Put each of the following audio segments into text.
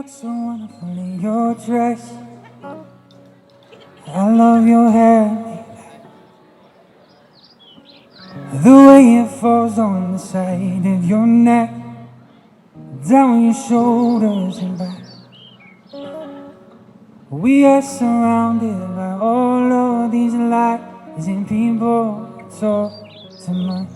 look so wonderful in your dress. I love your hair, the way it falls on the side of your neck, down your shoulders and back. We are surrounded by all of these lights and people talk too much.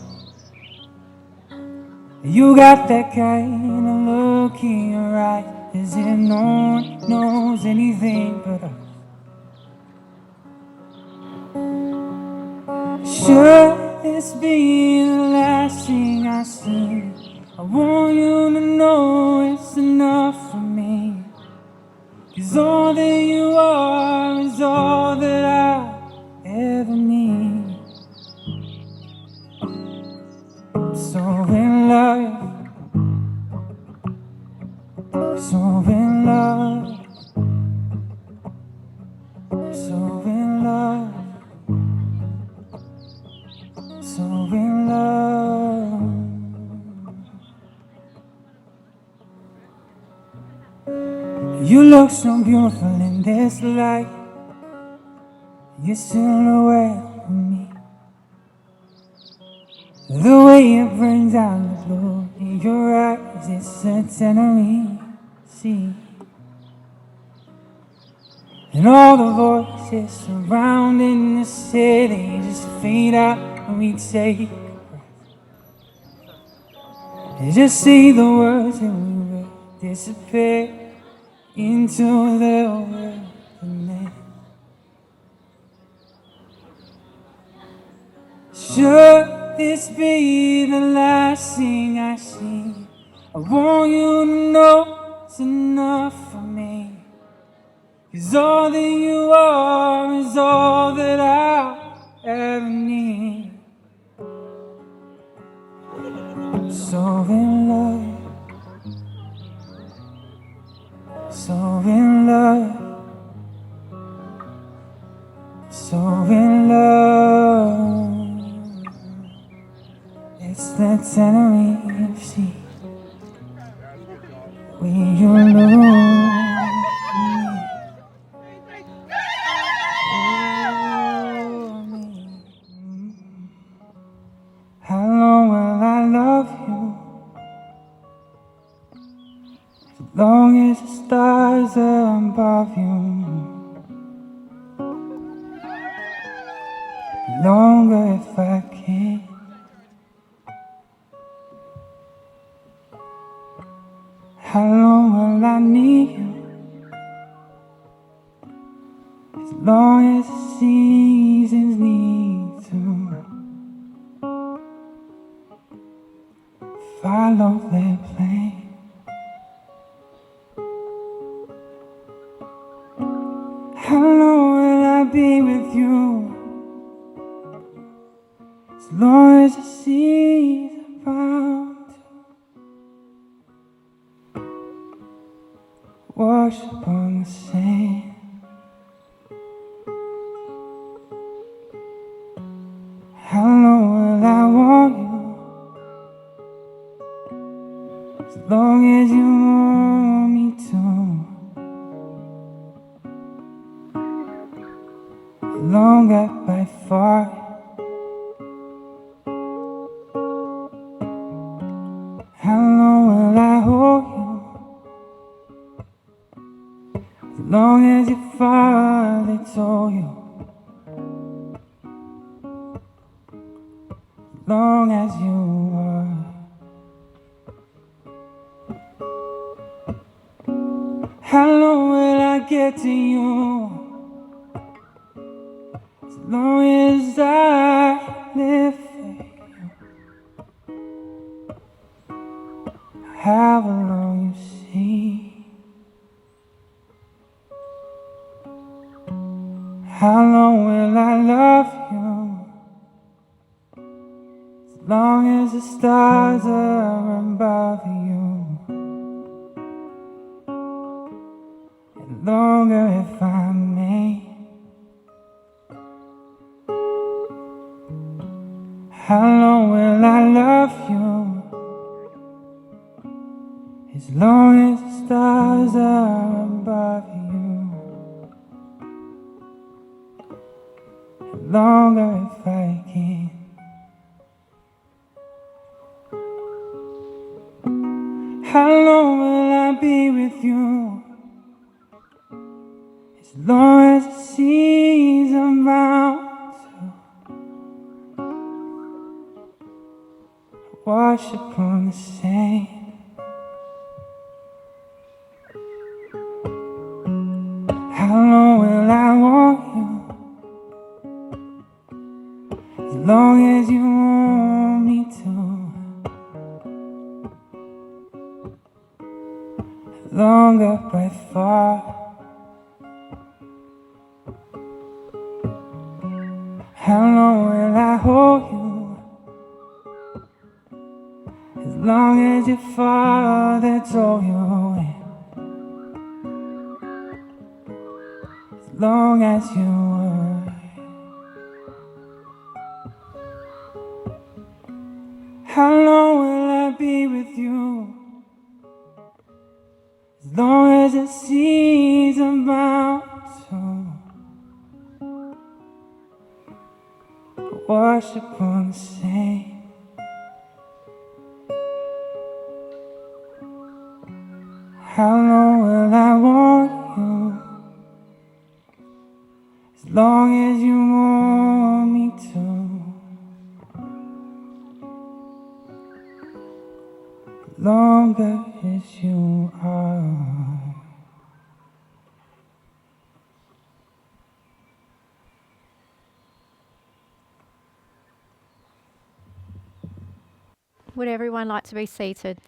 You got that kind of look in your eyes, as if no one knows anything but us. Should this be the last thing I see? I want you to know it's enough for me. 'Cause all that you are is all that I ever need. So in love, so in love, so in love, so in love. You look so beautiful in this light, your silhouette of me. The way it brings out the blue in your eyes, it's a Tenerife sea. And all the voices surrounding the city just fade out when we take a breath. You just see the words and we will disappear into the wilderness. Should this be the last thing I see? I want you to know it's enough for me. 'Cause all that you are is all that I ever need. So in love, so in love, so in love. It's the Tenerife sea where you lose me. How long will I love you? As long as the stars are above you. Longer if I can. How long will I need you? As long as the seasons need to follow their plan. How long will I be with you? As long as the seas are bound to wash upon the sand. How long will I want you? As long as you want me to. Longer by far. How long will I hold you? As long as your father told you. As long as you are. How long will I get to you? As long as I live for you. However long you see. How long will I love you? As long as the stars are above you. And longer if I may. How long will I love you? As long as the stars stars are above you, and longer if I can. How long will I be with you? As long as the seas are bound to wash upon the sand. How long will I want you? As long as you want me to. Longer by far. How long will I hold you? As long as your father told you when. As long as you were. How long will I be with you? As long as the seas are bound to wash upon the sand. How long will I want you? As long as you want me to. Longer as you are. Would everyone like to be seated?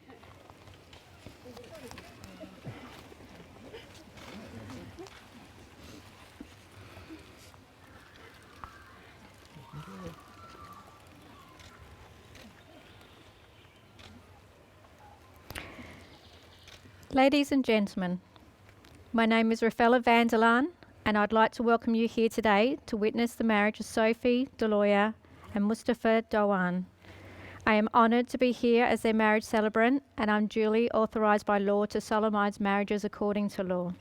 Ladies and gentlemen, my name is Rafaela Vanderlaan, and I'd like to welcome you here today to witness the marriage of Sophie Deloya and Mustafa Doan. I am honoured to be here as their marriage celebrant, and I'm duly authorised by law to solemnise marriages according to law.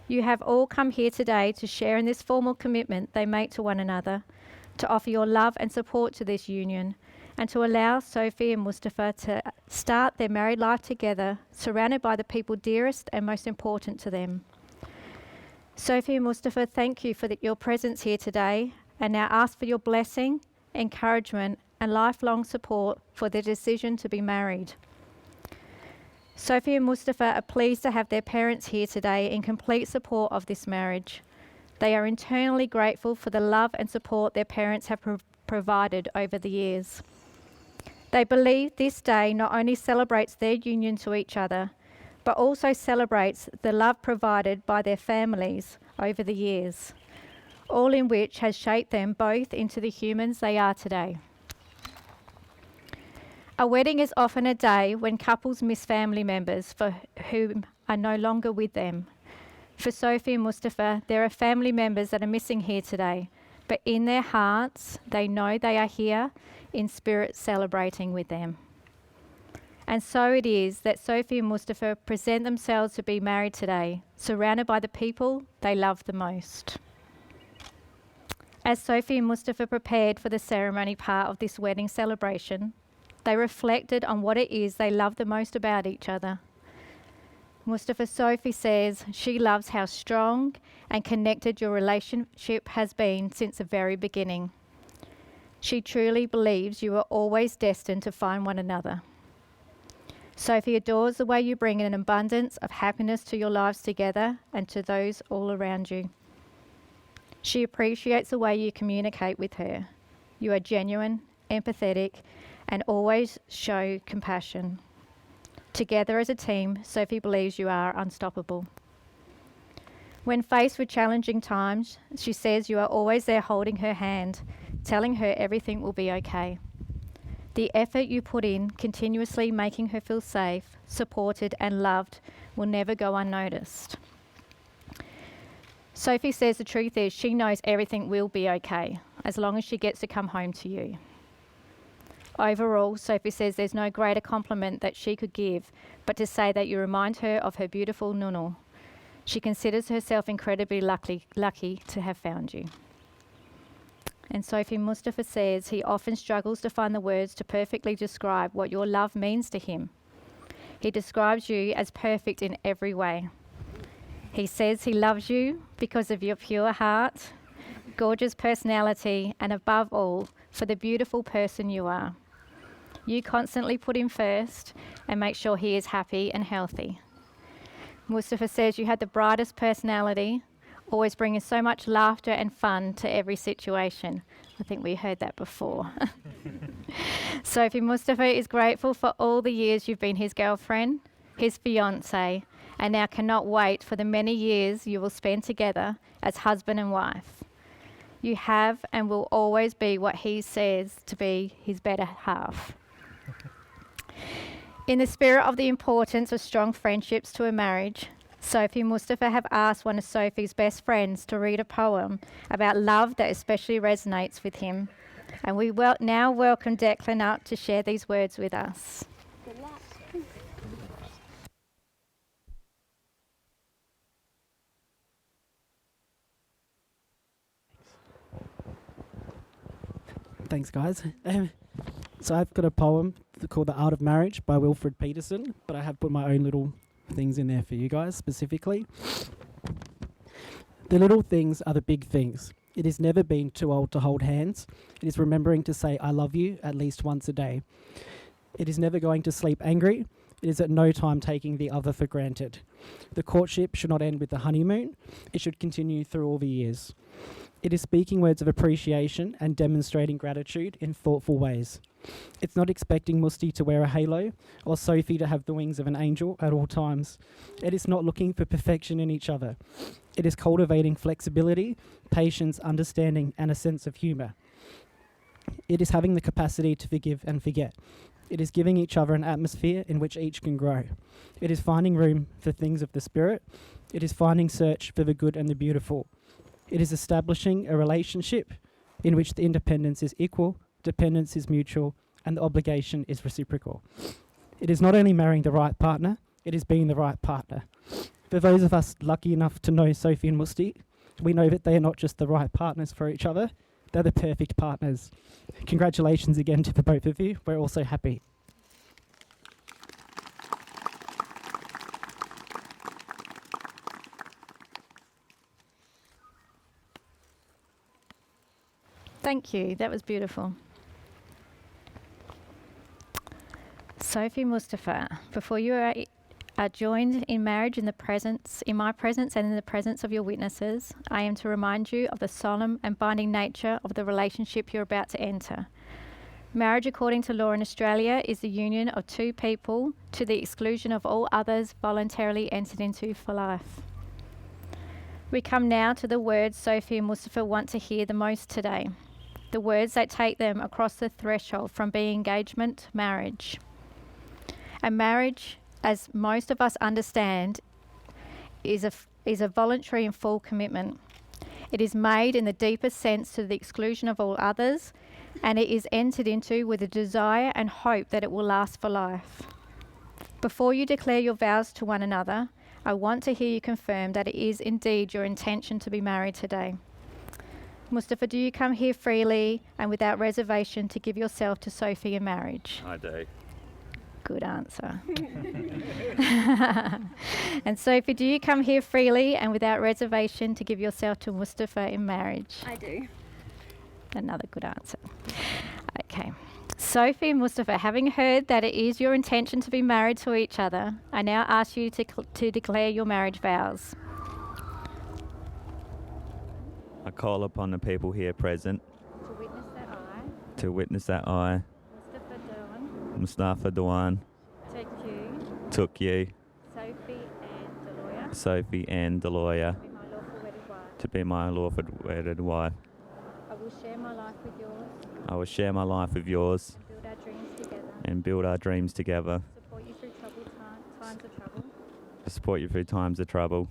You have all come here today to share in this formal commitment they make to one another, to offer your love and support to this union, and to allow Sophie and Mustafa to start their married life together, surrounded by the people dearest and most important to them. Sophie and Mustafa, thank you for your presence here today, and now ask for your blessing, encouragement, and lifelong support for their decision to be married. Sophie and Mustafa are pleased to have their parents here today in complete support of this marriage. They are eternally grateful for the love and support their parents have provided over the years. They believe this day not only celebrates their union to each other, but also celebrates the love provided by their families over the years, all in which has shaped them both into the humans they are today. A wedding is often a day when couples miss family members for whom are no longer with them. For Sophie and Mustafa, there are family members that are missing here today, but in their hearts, they know they are here in spirit celebrating with them. And so it is that Sophie and Mustafa present themselves to be married today, surrounded by the people they love the most. As Sophie and Mustafa prepared for the ceremony part of this wedding celebration, they reflected on what it is they love the most about each other. Mustafa Sophie says she loves how strong and connected your relationship has been since the very beginning. She truly believes you are always destined to find one another. Sophie adores the way you bring an abundance of happiness to your lives together and to those all around you. She appreciates the way you communicate with her. You are genuine, empathetic, and always show compassion. Together as a team, Sophie believes you are unstoppable. When faced with challenging times, she says you are always there holding her hand, telling her everything will be okay. The effort you put in, continuously making her feel safe, supported, and loved, will never go unnoticed. Sophie says the truth is she knows everything will be okay, as long as she gets to come home to you. Overall, Sophie says there's no greater compliment that she could give but to say that you remind her of her beautiful nunu. She considers herself incredibly lucky to have found you. And Sophie Mustafa says he often struggles to find the words to perfectly describe what your love means to him. He describes you as perfect in every way. He says he loves you because of your pure heart, gorgeous personality, and above all, for the beautiful person you are. You constantly put him first and make sure he is happy and healthy. Mustafa says you had the brightest personality, always bringing so much laughter and fun to every situation. I think we heard that before. Sophie Mustafa is grateful for all the years you've been his girlfriend, his fiancée, and now cannot wait for the many years you will spend together as husband and wife. You have and will always be what he says to be his better half. In the spirit of the importance of strong friendships to a marriage, Sophie Mustafa have asked one of Sophie's best friends to read a poem about love that especially resonates with him. And we now welcome Declan up to share these words with us. Good luck. Thanks, guys. So I've got a poem called The Art of Marriage by Wilfred Peterson, but I have put my own little things in there for you guys specifically. The little things are the big things. It is never been too old to hold hands. It is remembering to say I love you at least once a day. It is never going to sleep angry. It is at no time taking the other for granted. The courtship should not end with the honeymoon. It should continue through all the years. It is speaking words of appreciation and demonstrating gratitude in thoughtful ways. It's not expecting Musti to wear a halo or Sophie to have the wings of an angel at all times. It is not looking for perfection in each other. It is cultivating flexibility, patience, understanding, and a sense of humour. It is having the capacity to forgive and forget. It is giving each other an atmosphere in which each can grow. It is finding room for things of the spirit. It is finding search for the good and the beautiful. It is establishing a relationship in which the independence is equal, dependence is mutual, and the obligation is reciprocal. It is not only marrying the right partner, it is being the right partner. For those of us lucky enough to know Sophie and Musti, we know that they are not just the right partners for each other, they're the perfect partners. Congratulations again to the both of you. We're all so happy. Thank you. That was beautiful. Sophie Mustafa, before you are joined in marriage in my presence and in the presence of your witnesses, I am to remind you of the solemn and binding nature of the relationship you're about to enter. Marriage, according to law in Australia, is the union of two people to the exclusion of all others voluntarily entered into for life. We come now to the words Sophie and Mustafa want to hear the most today. The words that take them across the threshold from being engagement to marriage. A marriage, as most of us understand, is a voluntary and full commitment. It is made in the deepest sense to the exclusion of all others, and it is entered into with a desire and hope that it will last for life. Before you declare your vows to one another, I want to hear you confirm that it is indeed your intention to be married today. Mustafa, do you come here freely and without reservation to give yourself to Sophie in marriage? I do. Good answer. And Sophie, do you come here freely and without reservation to give yourself to Mustafa in marriage? I do. Another good answer. Okay. Sophie and Mustafa, having heard that it is your intention to be married to each other, I now ask you to declare your marriage vows. I call upon the people here present To witness that I, Mustafa Dewan, took you, Sophie and Deloya, to be my lawful wedded wife. to be my lawful wedded wife. I will share my life with yours, I will share my life with yours build our dreams together, and build our dreams together, support you through times of trouble, to support you through times of trouble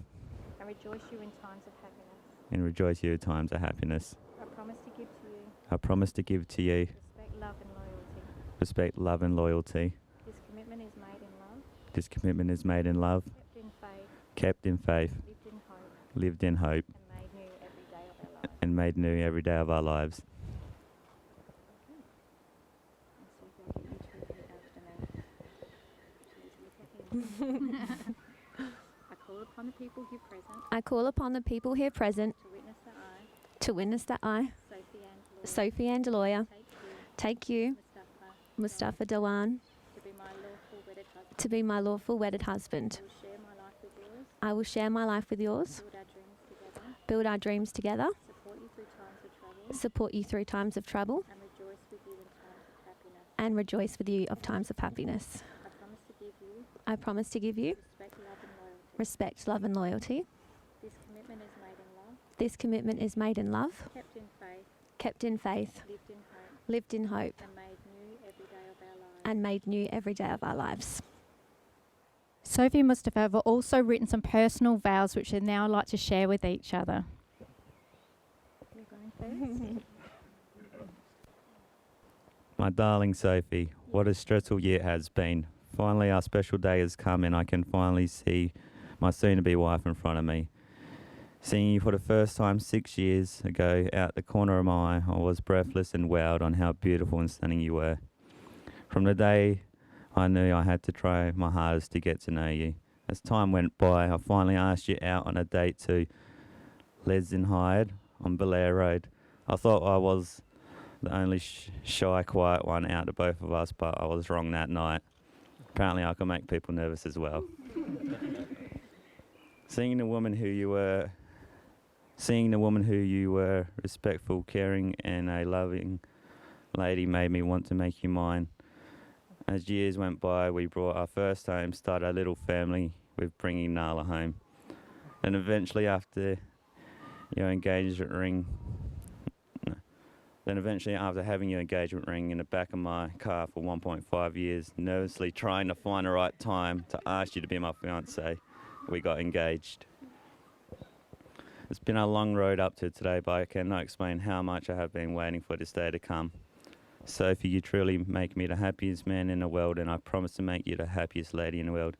and rejoice you in times of happiness. and rejoice you in times of happiness. I promise to give to you I promise to give to you respect, love and loyalty, respect, love and loyalty. This commitment is made in love, This commitment is made in love, kept in faith, kept in faith, lived in hope, lived in hope, and made new every day of our lives. and made new every day of our lives. I call upon the people here present I call upon the people here present to witness that I, Sophie and Deloya, take you, Mustafa Dewan, to be my lawful wedded husband. to be my lawful wedded husband. I will share my life with yours, Build our dreams together, build our dreams together, support you through times of trouble, and rejoice with you in times of happiness. and rejoice with you of times of happiness. I promise to give you I promise to give you respect, love, and loyalty. respect, love, and loyalty. This commitment is made in love, This commitment is made in love, kept in faith, lived in hope, lived in hope, and made new every day of our lives. and made new every day of our lives. Sophie and Mustafa have also written some personal vows which they'd now like to share with each other. My darling Sophie, what a stressful year it has been. Finally, our special day has come and I can finally see my soon-to-be wife in front of me. Seeing you for the first time 6 years ago out the corner of my eye, I was breathless and wowed on how beautiful and stunning you were. From the day I knew I had to try my hardest to get to know you. As time went by, I finally asked you out on a date to Les in Hyde on Belair Road. I thought I was the only shy, quiet one out of both of us, but I was wrong that night. Apparently I can make people nervous as well. Seeing the woman who you were, respectful, caring and a loving lady made me want to make you mine. As years went by, we brought our first home, started a little family with bringing Nala home. And eventually after your engagement ring, having your engagement ring in the back of my car for 1.5 years, nervously trying to find the right time to ask you to be my fiancée, we got engaged. It's been a long road up to today, but I cannot explain how much I have been waiting for this day to come. Sophie, you truly make me the happiest man in the world, and I promise to make you the happiest lady in the world.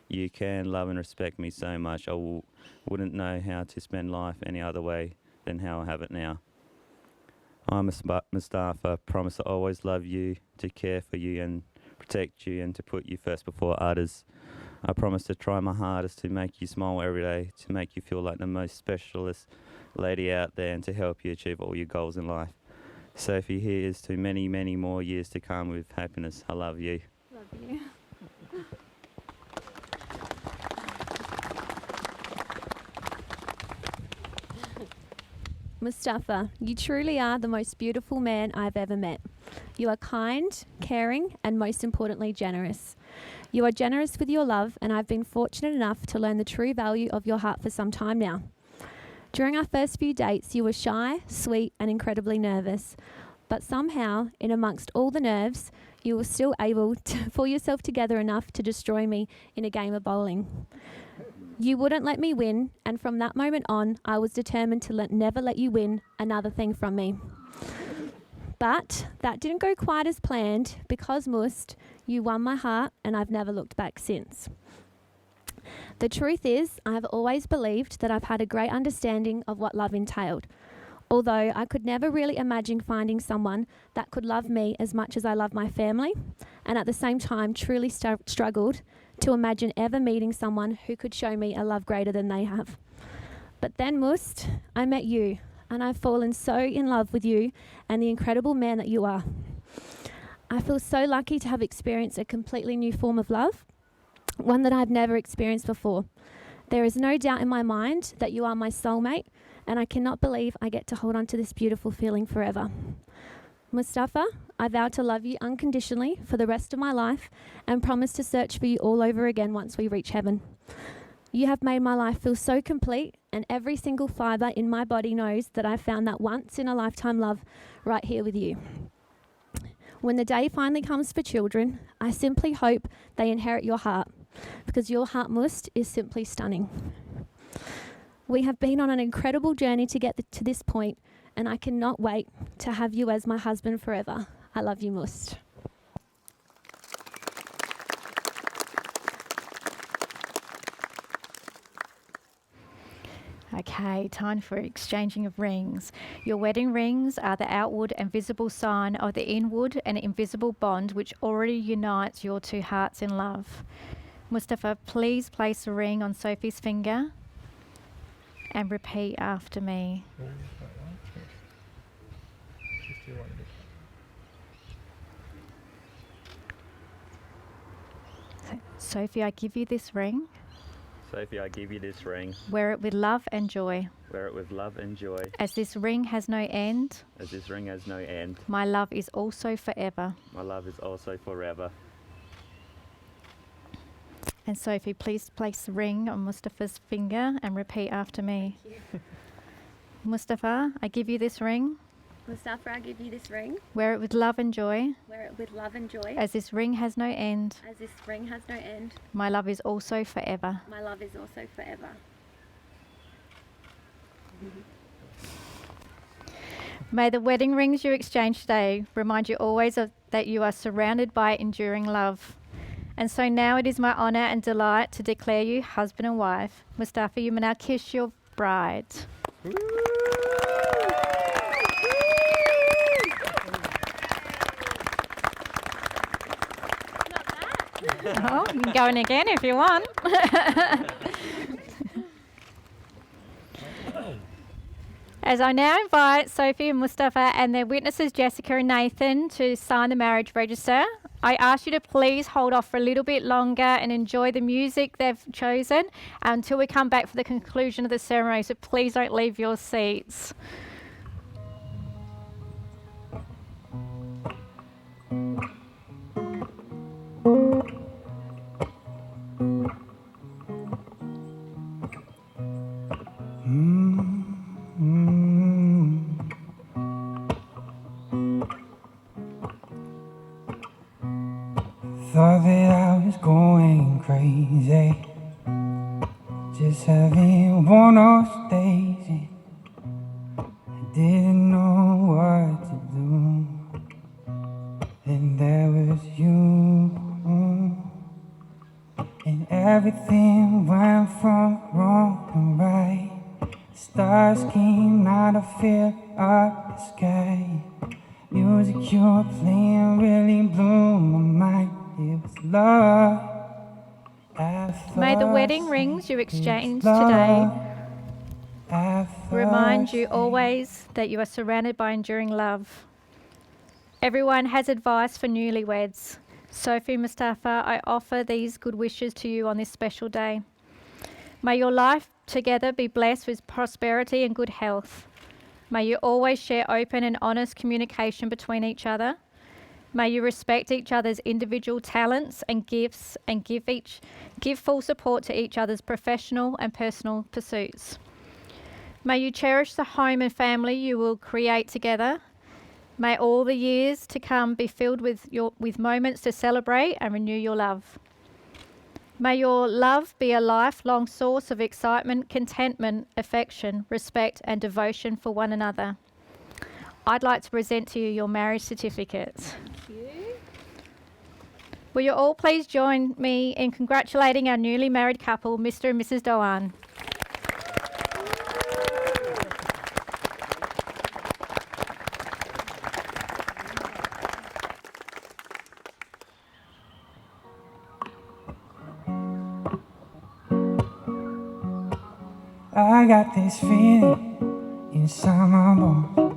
You can love and respect me so much, wouldn't know how to spend life any other way than how I have it now. I, Mustafa, promise to always love you, to care for you and protect you, and to put you first before others. I promise to try my hardest to make you smile every day, to make you feel like the most specialist lady out there, and to help you achieve all your goals in life. Sophie, here's to many, many more years to come with happiness. I love you. Love you. Mustafa, you truly are the most beautiful man I've ever met. You are kind, caring, and most importantly, generous. You are generous with your love, and I've been fortunate enough to learn the true value of your heart for some time now. During our first few dates, you were shy, sweet, and incredibly nervous. But somehow, in amongst all the nerves, you were still able to pull yourself together enough to destroy me in a game of bowling. You wouldn't let me win, and from that moment on, I was determined to never let you win another thing from me. But that didn't go quite as planned because, Must, you won my heart, and I've never looked back since. The truth is, I have always believed that I've had a great understanding of what love entailed, although I could never really imagine finding someone that could love me as much as I love my family, and at the same time truly struggled to imagine ever meeting someone who could show me a love greater than they have. But then, Must, I met you, and I've fallen so in love with you and the incredible man that you are. I feel so lucky to have experienced a completely new form of love, one that I've never experienced before. There is no doubt in my mind that you are my soulmate, and I cannot believe I get to hold on to this beautiful feeling forever. Mustafa, I vow to love you unconditionally for the rest of my life and promise to search for you all over again once we reach heaven. You have made my life feel so complete, and every single fibre in my body knows that I found that once-in-a-lifetime love right here with you. When the day finally comes for children, I simply hope they inherit your heart, because your heart, Must, is simply stunning. We have been on an incredible journey to get to this point, and I cannot wait to have you as my husband forever. I love you, Must. Okay, time for exchanging of rings. Your wedding rings are the outward and visible sign of the inward and invisible bond which already unites your two hearts in love. Mustafa, please place a ring on Sophie's finger and repeat after me. Sophie, I give you this ring. Sophie, I give you this ring. Wear it with love and joy. Wear it with love and joy. As this ring has no end, As this ring has no end, my love is also forever. my love is also forever. And Sophie, please place the ring on Mustafa's finger and repeat after me. Mustafa, I give you this ring. Mustafa, I give you this ring. Wear it with love and joy. Wear it with love and joy. As this ring has no end, As this ring has no end, my love is also forever. my love is also forever. May the wedding rings you exchange today remind you always that you are surrounded by enduring love. And so now it is my honour and delight to declare you husband and wife. Mustafa, you may now kiss your bride. Oh, you can go in again if you want. As I now invite Sophie and Mustafa and their witnesses Jessica and Nathan to sign the marriage register, I ask you to please hold off for a little bit longer and enjoy the music they've chosen until we come back for the conclusion of the ceremony, so please don't leave your seats. Thought that I was going crazy, just having one of those days. I didn't know what to do, and there was you, and everything went from wrong and right. Stars came out of fear up the sky. Music you were playing really blew my mind. It was love. May the wedding rings you exchange today remind you always that you are surrounded by enduring love. Everyone has advice for newlyweds. Sophie Mustafa, I offer these good wishes to you on this special day. May your life together be blessed with prosperity and good health. May you always share open and honest communication between each other. May you respect each other's individual talents and gifts and give full support to each other's professional and personal pursuits. May you cherish the home and family you will create together. May all the years to come be filled with moments to celebrate and renew your love. May your love be a lifelong source of excitement, contentment, affection, respect and devotion for one another. I'd like to present to you your marriage certificates. Will you all please join me in congratulating our newly married couple, Mr. and Mrs. Doan. I got this feeling inside my bones.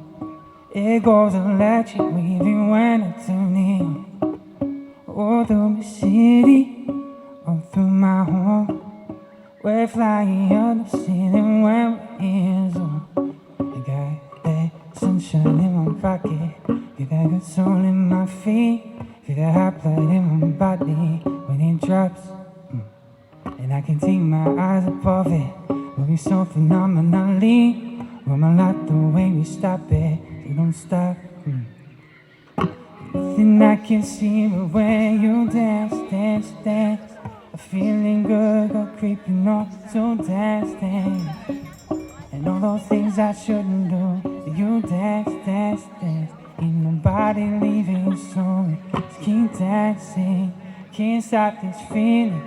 It goes electric waving when I turn in. All through the city, all through my home. We're flying on the ceiling when we're in zone. I got that sunshine in my pocket, feel that good soul in my feet, feel that hot blood in my body when it drops. And I can take my eyes above it, moving so phenomenally. Room a lot the way we stop it, so don't stop. Then I can see the way you dance, dance, dance. A feeling good, got creeping up, so dance, dance. And all those things I shouldn't do, you dance, dance, dance. Ain't nobody leaving, so just keep dancing. Can't stop this feeling,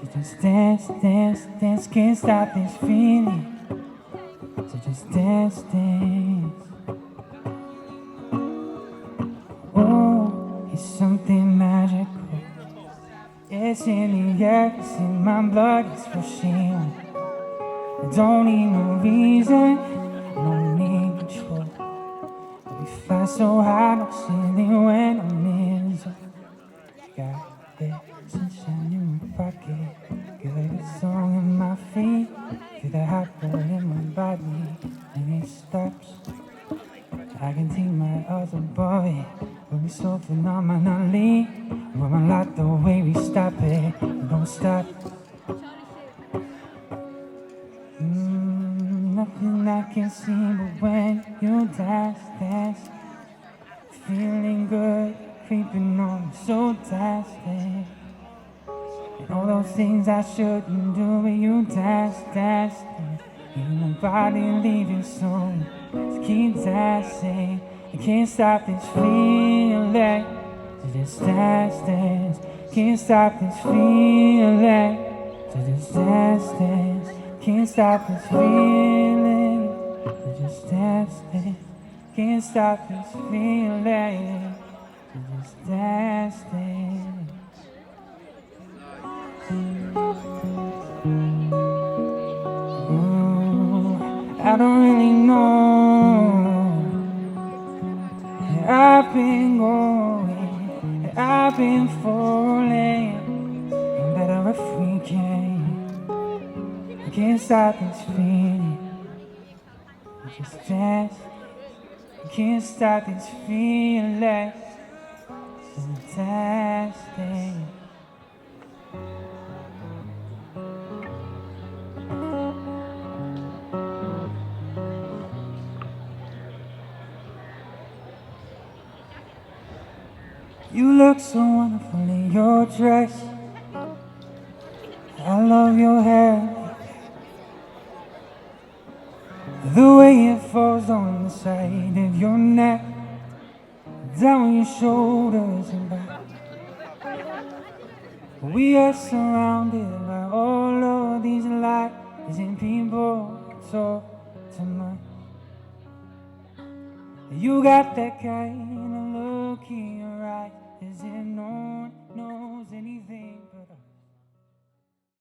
just just dance, dance, dance, can't stop this feeling. So just dance, dance. Oh, it's something magical. It's in the air, it's in my blood, it's rushing. I don't need no reason, I don't need control. We fly so high, no ceiling when I'm in zone. Got that sunshine in my pocket, got a song in my feet, feel the heartbeat in my body, and it stops. I can take my eyes above it, but we're so phenomenally. We're a lot the way we stop it, we don't stop. Nothing I can see but when you dance, dance. Feeling good, creeping on, so dance, dance. And all those things I shouldn't do, but you dance, dance, dance. Ain't nobody leave you soon, so keep dancing. I can't stop this feeling, so just dance, dance. Can't stop this feeling, so just dance, dance. Can't stop this feeling, so just dance, dance. Can't stop this feeling, so just dance, dance. I don't really know. I've been going, I've been falling. I'm better if we can. I can't stop this feeling. I just dance. I can't stop this feeling. Just dance, dance. You look so wonderful in your dress. I love your hair. The way it falls on the side of your neck, down your shoulders and back. We are surrounded by all of these lights and people talk too much. You got that kind of look in your eyes, is it